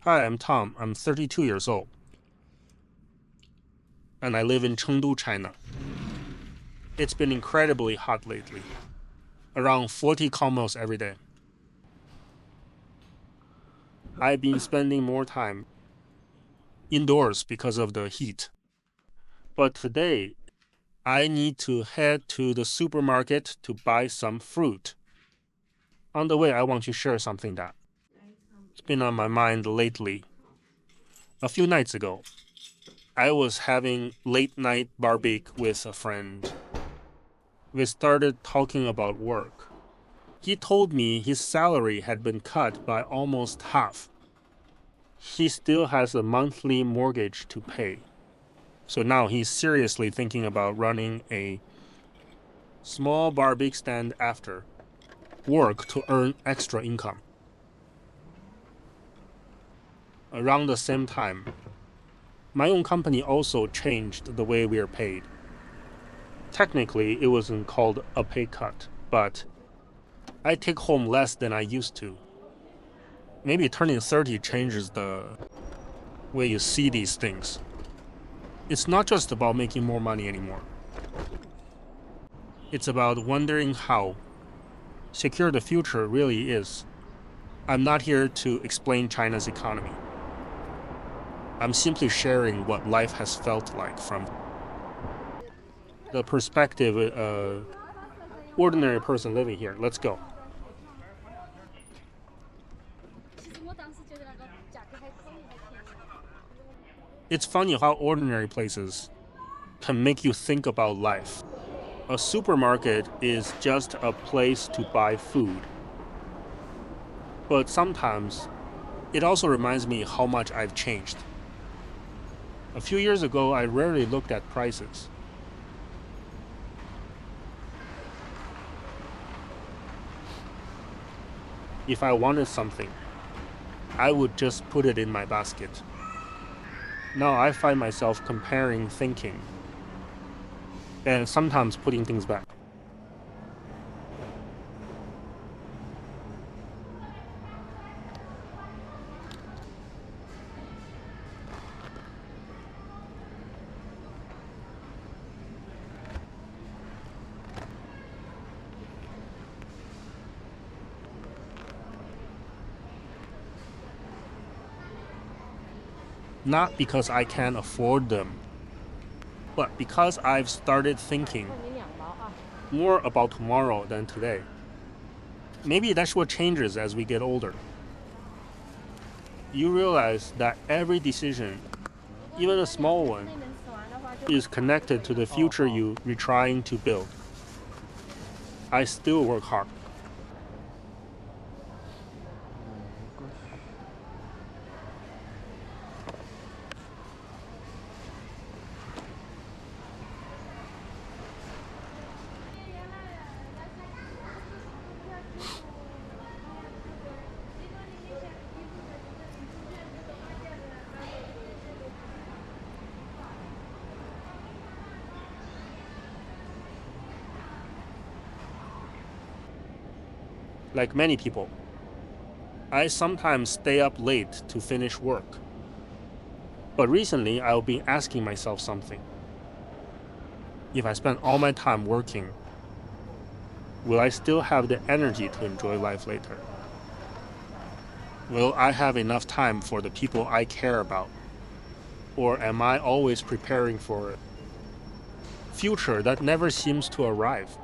Hi, I'm Tom. I'm 32 years old, and I live in Chengdu, China. It's been incredibly hot lately, around 40 kilometers every day. I've been spending more time indoors because of the heat. But today, I need to head to the supermarket to buy some fruit. On the way, I want to share something that's been on my mind lately. A few nights ago, I was having late night barbecue with a friend. We started talking about work. He told me his salary had been cut by almost half. He still has a monthly mortgage to pay. So now he's seriously thinking about running a small barbecue stand after work to earn extra income. Around the same time, my own company also changed the way we are paid. Technically, it wasn't called a pay cut, but I take home less than I used to. Maybe turning 30 changes the way you see these things. It's not just about making more money anymore. It's about wondering how secure the future really is. I'm not here to explain China's economy. I'm simply sharing what life has felt like from the perspective of an ordinary person living here. Let's go. It's funny how ordinary places can make you think about life. A supermarket is just a place to buy food. But sometimes it also reminds me how much I've changed. A few years ago, I rarely looked at prices. If I wanted something, I would just put it in my basket. Now I find myself comparing thinking and sometimes putting things back. Not because I can't afford them, but because I've started thinking more about tomorrow than today. Maybe that's what changes as we get older. You realize that every decision, even a small one, is connected to the future you're trying to build. I still work hard. Like many people, I sometimes stay up late to finish work. But recently, I've been asking myself something. If I spend all my time working, will I still have the energy to enjoy life later? Will I have enough time for the people I care about? Or am I always preparing for a future that never seems to arrive?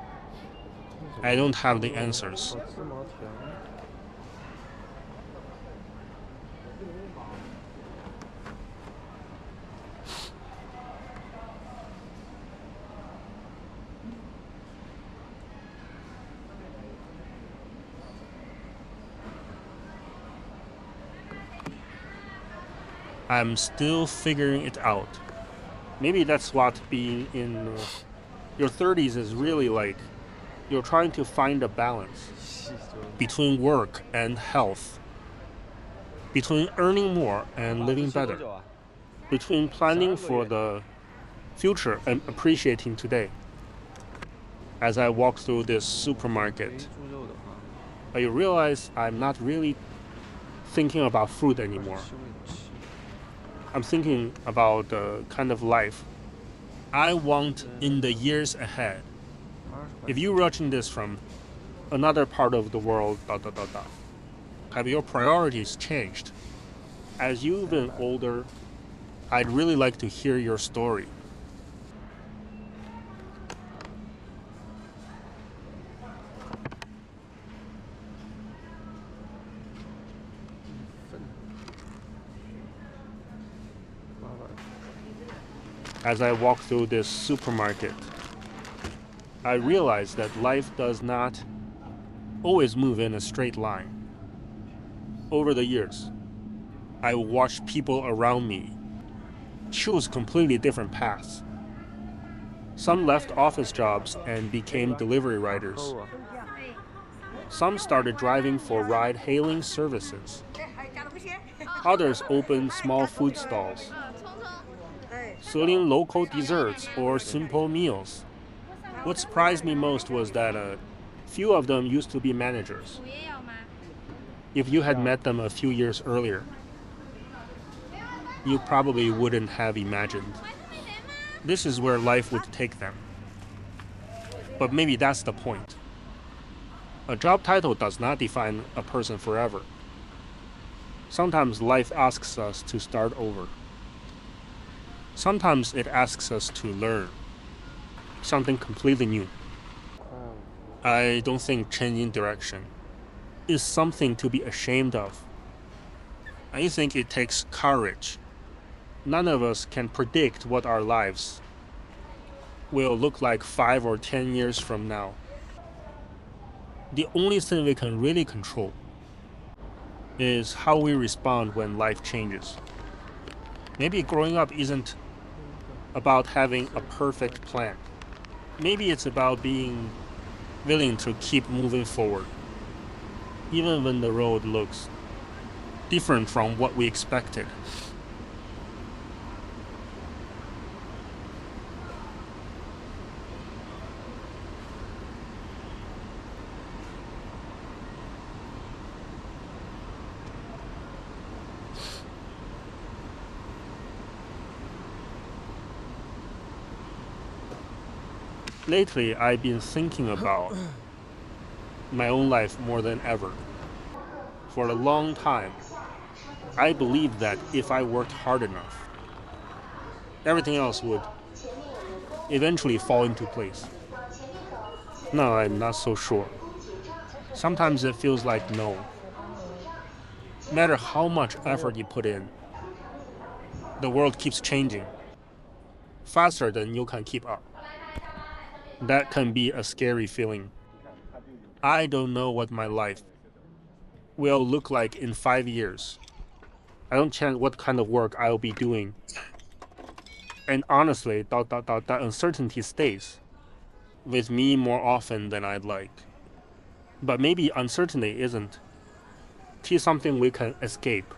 I don't have the answers. I'm still figuring it out. Maybe that's what being in your 30s is really like. You're trying to find a balance between work and health, between earning more and living better, between planning for the future and appreciating today. As I walk through this supermarket, I realize I'm not really thinking about food anymore. I'm thinking about the kind of life I want in the years ahead. If you're watching this from another part of the world, have your priorities changed? As you've been older, I'd really like to hear your story. As I walk through this supermarket, I realize that life does not always move in a straight line. Over the years, I watched people around me choose completely different paths. Some left office jobs and became delivery riders. Some started driving for ride-hailing services. Others opened small food stalls, selling local desserts or simple meals. What surprised me most was that a few of them used to be managers. If you had met them a few years earlier, you probably wouldn't have imagined this is where life would take them. But maybe that's the point. A job title does not define a person forever. Sometimes life asks us to start over. Sometimes it asks us to learn something completely new. I don't think changing direction is something to be ashamed of. I think it takes courage. None of us can predict what our lives will look like 5 or 10 years from now. The only thing we can really control is how we respond when life changes. Maybe growing up isn't about having a perfect plan. Maybe it's about being willing to keep moving forward, even when the road looks different from what we expected. Lately, I've been thinking about my own life more than ever. For a long time, I believed that if I worked hard enough, everything else would eventually fall into place. Now I'm not so sure. Sometimes it feels like no. No matter how much effort you put in, the world keeps changing faster than you can keep up. That can be a scary feeling. I don't know what my life will look like in 5 years. I don't know what kind of work I'll be doing. And honestly, that uncertainty stays with me more often than I'd like. But maybe uncertainty isn't something we can escape.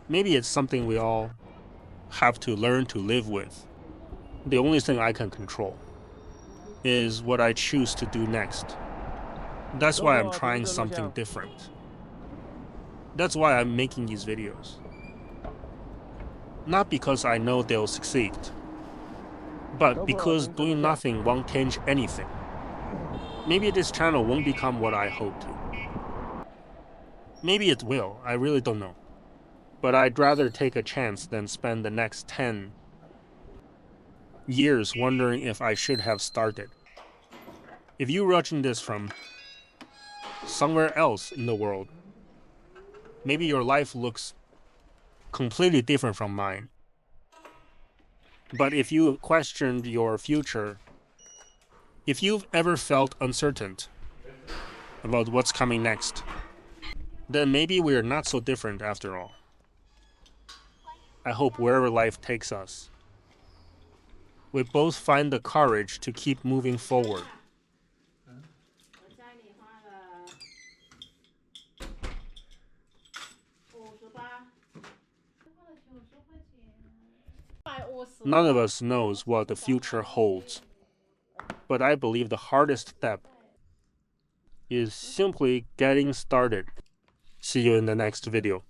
Maybe it's something we all have to learn to live with. The only thing I can control is what I choose to do next. That's why I'm trying something different. That's why I'm making these videos. Not because I know they'll succeed, but because doing nothing won't change anything. Maybe this channel won't become what I hope to. Maybe it will, I really don't know. But I'd rather take a chance than spend the next 10 years wondering if I should have started. If you're watching this from somewhere else in the world, maybe your life looks completely different from mine. But if you questioned your future, if you've ever felt uncertain about what's coming next, then maybe we're not so different after all. I hope wherever life takes us, we both find the courage to keep moving forward. None of us knows what the future holds, but I believe the hardest step is simply getting started. See you in the next video.